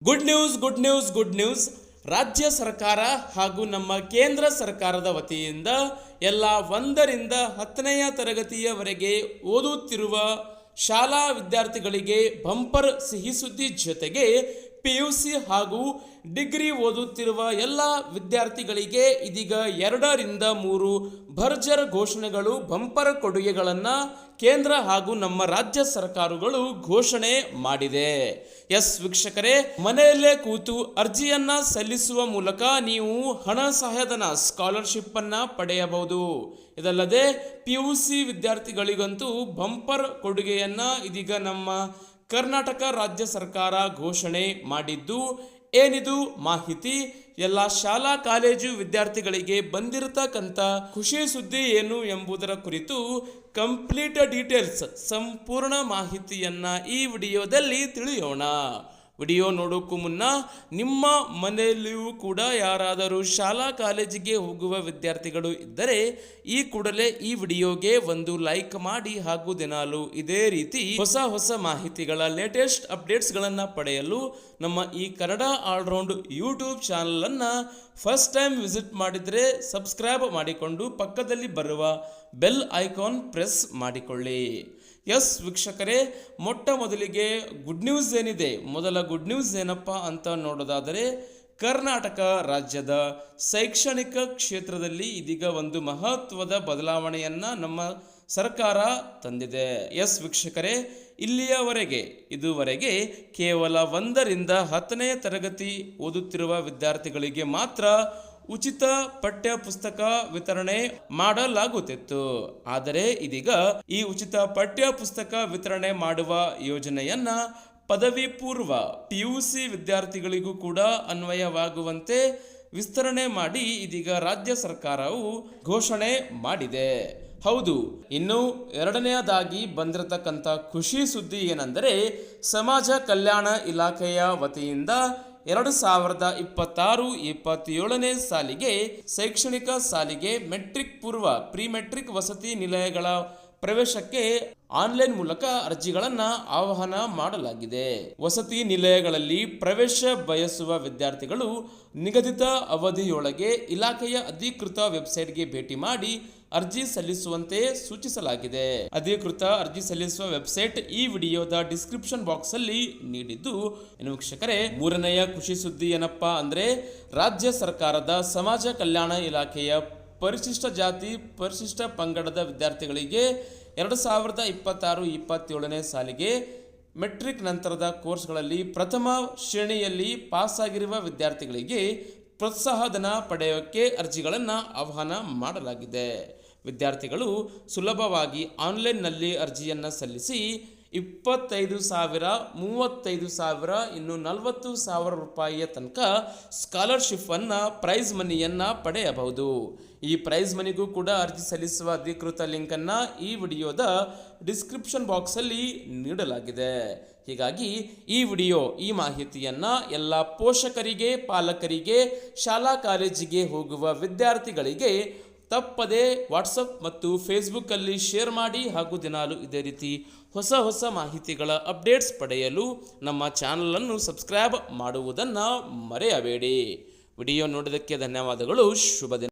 Good news ರಾಜ್ಯ ಸರ್ಕಾರ ಹಾಗೂ ನಮ್ಮ ಕೇಂದ್ರ ಸರ್ಕಾರದ ವತಿಯಿಂದ ಎಲ್ಲ 1ರಿಂದ 10ನೆಯ ತರಗತಿಯವರೆಗೆ ಓದುತ್ತಿರುವ ಶಾಲಾ ವಿದ್ಯಾರ್ಥಿಗಳಿಗೆ ಬಂಪರ್ ಸಿಹಿ ಸುದ್ದಿ ಜೊತೆಗೆ ಪಿಯುಸಿ ಹಾಗೂ ಡಿಗ್ರಿ ಓದುತ್ತಿರುವ ಎಲ್ಲ ವಿದ್ಯಾರ್ಥಿಗಳಿಗೆ ಇದೀಗ 2ರಿಂದ 3 ಭರ್ಜರ್ ಘೋಷಣೆಗಳು ಬಂಪರ್ ಕೊಡುಗೆಗಳನ್ನು ಕೇಂದ್ರ ಹಾಗೂ ನಮ್ಮ ರಾಜ್ಯ ಸರ್ಕಾರಗಳು ಘೋಷಣೆ ಮಾಡಿದೆ. ಎಸ್ ವೀಕ್ಷಕರೇ, ಮನೆಯಲ್ಲೇ ಕೂತು ಅರ್ಜಿಯನ್ನ ಸಲ್ಲಿಸುವ ಮೂಲಕ ನೀವು ಹಣ ಸಹಾಯಧನ ಸ್ಕಾಲರ್ಶಿಪ್ ಅನ್ನ ಪಡೆಯಬಹುದು. ಇದಲ್ಲದೆ ಪಿಯುಸಿ ವಿದ್ಯಾರ್ಥಿಗಳಿಗಂತೂ ಬಂಪರ್ ಕೊಡುಗೆಯನ್ನ ಇದೀಗ ನಮ್ಮ ಕರ್ನಾಟಕ ರಾಜ್ಯ ಸರ್ಕಾರ ಘೋಷಣೆ ಮಾಡಿದ್ದು, ಏನಿದು ಮಾಹಿತಿ? ಎಲ್ಲ ಶಾಲಾ ಕಾಲೇಜು ವಿದ್ಯಾರ್ಥಿಗಳಿಗೆ ಬಂದಿರತಕ್ಕಂಥ ಖುಷಿ ಸುದ್ದಿ ಏನು ಎಂಬುದರ ಕುರಿತು ಕಂಪ್ಲೀಟ್ ಡೀಟೇಲ್ಸ್, ಸಂಪೂರ್ಣ ಮಾಹಿತಿಯನ್ನ ಈ ವಿಡಿಯೋದಲ್ಲಿ ತಿಳಿಯೋಣ. ವಿಡಿಯೋ ನೋಡೋಕ್ಕೂ ಮುನ್ನ ನಿಮ್ಮ ಮನೆಯಲ್ಲಿಯೂ ಕೂಡ ಯಾರಾದರೂ ಶಾಲಾ ಕಾಲೇಜಿಗೆ ಹೋಗುವ ವಿದ್ಯಾರ್ಥಿಗಳು ಇದ್ದರೆ ಈ ಕೂಡಲೇ ಈ ವಿಡಿಯೋಗೆ ಒಂದು ಲೈಕ್ ಮಾಡಿ ಹಾಗೂ ದಿನಾಲು ಇದೇ ರೀತಿ ಹೊಸ ಮಾಹಿತಿಗಳ ಲೇಟೆಸ್ಟ್ ಅಪ್ಡೇಟ್ಸ್ಗಳನ್ನು ಪಡೆಯಲು ನಮ್ಮ ಈ ಕನ್ನಡ ಆಲ್ರೌಂಡ್ ಯೂಟ್ಯೂಬ್ ಚಾನಲನ್ನು ಫಸ್ಟ್ ಟೈಮ್ ವಿಸಿಟ್ ಮಾಡಿದರೆ ಸಬ್ಸ್ಕ್ರೈಬ್ ಮಾಡಿಕೊಂಡು ಪಕ್ಕದಲ್ಲಿ ಬರುವ ಬೆಲ್ ಐಕಾನ್ ಪ್ರೆಸ್ ಮಾಡಿಕೊಳ್ಳಿ. ಎಸ್ ವೀಕ್ಷಕರೇ, ಮೊಟ್ಟ ಮೊದಲಿಗೆ ಗುಡ್ ನ್ಯೂಸ್ ಏನಿದೆ, ಮೊದಲ ಗುಡ್ ನ್ಯೂಸ್ ಏನಪ್ಪ ಅಂತ ನೋಡೋದಾದರೆ, ಕರ್ನಾಟಕ ರಾಜ್ಯದ ಶೈಕ್ಷಣಿಕ ಕ್ಷೇತ್ರದಲ್ಲಿ ಇದೀಗ ಒಂದು ಮಹತ್ವದ ಬದಲಾವಣೆಯನ್ನ ನಮ್ಮ ಸರ್ಕಾರ ತಂದಿದೆ. ಎಸ್ ವೀಕ್ಷಕರೇ, ಇದುವರೆಗೆ ಕೇವಲ 1ರಿಂದ 10ನೇ ತರಗತಿ ಓದುತ್ತಿರುವ ವಿದ್ಯಾರ್ಥಿಗಳಿಗೆ ಮಾತ್ರ ಉಚಿತ ಪಠ್ಯ ಪುಸ್ತಕ ವಿತರಣೆ ಮಾಡಲಾಗುತ್ತಿತ್ತು. ಆದರೆ ಇದೀಗ ಈ ಉಚಿತ ಪಠ್ಯ ಪುಸ್ತಕ ವಿತರಣೆ ಮಾಡುವ ಯೋಜನೆಯನ್ನ ಪದವಿ ಪೂರ್ವ ಪಿಯುಸಿ ವಿದ್ಯಾರ್ಥಿಗಳಿಗೂ ಕೂಡ ಅನ್ವಯವಾಗುವಂತೆ ವಿಸ್ತರಣೆ ಮಾಡಿ ಇದೀಗ ರಾಜ್ಯ ಸರ್ಕಾರವು ಘೋಷಣೆ ಮಾಡಿದೆ. ಹೌದು, ಇನ್ನು 2ನೇದಾಗಿ ಬಂದಿರತಕ್ಕಂಥ ಖುಷಿ ಸುದ್ದಿ ಏನೆಂದರೆ, ಸಮಾಜ ಕಲ್ಯಾಣ ಇಲಾಖೆಯ ವತಿಯಿಂದ 2026-27ನೇ ಸಾಲಿಗೆ ಶೈಕ್ಷಣಿಕ ಸಾಲಿಗೆ ಮೆಟ್ರಿಕ್ ಪೂರ್ವ ಪ್ರಿ ಮೆಟ್ರಿಕ್ ವಸತಿ ನಿಲಯಗಳ ಪ್ರವೇಶಕ್ಕೆ ಆನ್ಲೈನ್ ಮೂಲಕ ಅರ್ಜಿಗಳನ್ನು ಆಹ್ವಾನ ಮಾಡಲಾಗಿದೆ. ವಸತಿ ನಿಲಯಗಳಲ್ಲಿ ಪ್ರವೇಶ ಬಯಸುವ ವಿದ್ಯಾರ್ಥಿಗಳು ನಿಗದಿತ ಅವಧಿಯೊಳಗೆ ಇಲಾಖೆಯ ಅಧಿಕೃತ ವೆಬ್ಸೈಟ್ಗೆ ಭೇಟಿ ಮಾಡಿ ಅರ್ಜಿ ಸಲ್ಲಿಸುವಂತೆ ಸೂಚಿಸಲಾಗಿದೆ. ಅಧಿಕೃತ ಅರ್ಜಿ ಸಲ್ಲಿಸುವ ವೆಬ್ಸೈಟ್ ಈ ವಿಡಿಯೋದ ಡಿಸ್ಕ್ರಿಪ್ಷನ್ ಬಾಕ್ಸ್ ಅಲ್ಲಿ ನೀಡಿದ್ದು, ವೀಕ್ಷಕರೇ, 3ನೆಯ ಖುಷಿ ಸುದ್ದಿ ಏನಪ್ಪಾ ಅಂದ್ರೆ, ರಾಜ್ಯ ಸರ್ಕಾರದ ಸಮಾಜ ಕಲ್ಯಾಣ ಇಲಾಖೆಯ ಪರಿಶಿಷ್ಟ ಜಾತಿ ಪರಿಶಿಷ್ಟ ಪಂಗಡದ ವಿದ್ಯಾರ್ಥಿಗಳಿಗೆ 2026-27ನೇ ಸಾಲಿಗೆ ಮೆಟ್ರಿಕ್ ನಂತರದ ಕೋರ್ಸ್ಗಳಲ್ಲಿ ಪ್ರಥಮ ಶ್ರೇಣಿಯಲ್ಲಿ ಪಾಸ್ ಆಗಿರುವ ವಿದ್ಯಾರ್ಥಿಗಳಿಗೆ ಪ್ರೋತ್ಸಾಹಧನ ಪಡೆಯೋಕ್ಕೆ ಅರ್ಜಿಗಳನ್ನು ಆಹ್ವಾನ ಮಾಡಲಾಗಿದೆ. ವಿದ್ಯಾರ್ಥಿಗಳು ಸುಲಭವಾಗಿ ಆನ್ಲೈನ್ನಲ್ಲಿ ಅರ್ಜಿಯನ್ನು ಸಲ್ಲಿಸಿ 25,000, 35,000, ಇನ್ನು 40,000 ರೂಪಾಯಿಯ ತನಕ ಸ್ಕಾಲರ್ಶಿಪ್ ಅನ್ನ ಪ್ರೈಸ್ ಮನಿಯನ್ನ ಪಡೆಯಬಹುದು. ಈ ಪ್ರೈಸ್ ಮನಿಗೂ ಕೂಡ ಅರ್ಜಿ ಸಲ್ಲಿಸುವ ಅಧಿಕೃತ ಲಿಂಕ್ ಅನ್ನ ಈ ವಿಡಿಯೋದ ಡಿಸ್ಕ್ರಿಪ್ಷನ್ ಬಾಕ್ಸ್ ಅಲ್ಲಿ ನೀಡಲಾಗಿದೆ. ಹೀಗಾಗಿ ಈ ಮಾಹಿತಿಯನ್ನ ಎಲ್ಲ ಪೋಷಕರಿಗೆ, ಪಾಲಕರಿಗೆ, ಶಾಲಾ ಕಾಲೇಜಿಗೆ ಹೋಗುವ ವಿದ್ಯಾರ್ಥಿಗಳಿಗೆ ತಪ್ಪದೆ ವಾಟ್ಸಪ್ ಮತ್ತು ಫೇಸ್ಬುಕ್ ಅಲ್ಲಿ ಶೇರ್ ಮಾಡಿ ಹಾಗೂ ದಿನಾಲು ಇದೇ ರೀತಿ ಹೊಸ ಮಾಹಿತಿಗಳ ಅಪ್ಡೇಟ್ಸ್ ಪಡೆಯಲು ನಮ್ಮ ಚಾನಲನ್ನು ಸಬ್ಸ್ಕ್ರೈಬ್ ಮಾಡುವುದನ್ನು ಮರೆಯಬೇಡಿ. ವಿಡಿಯೋ ನೋಡಿದ್ದಕ್ಕೆ ಧನ್ಯವಾದಗಳು. ಶುಭ ದಿನ.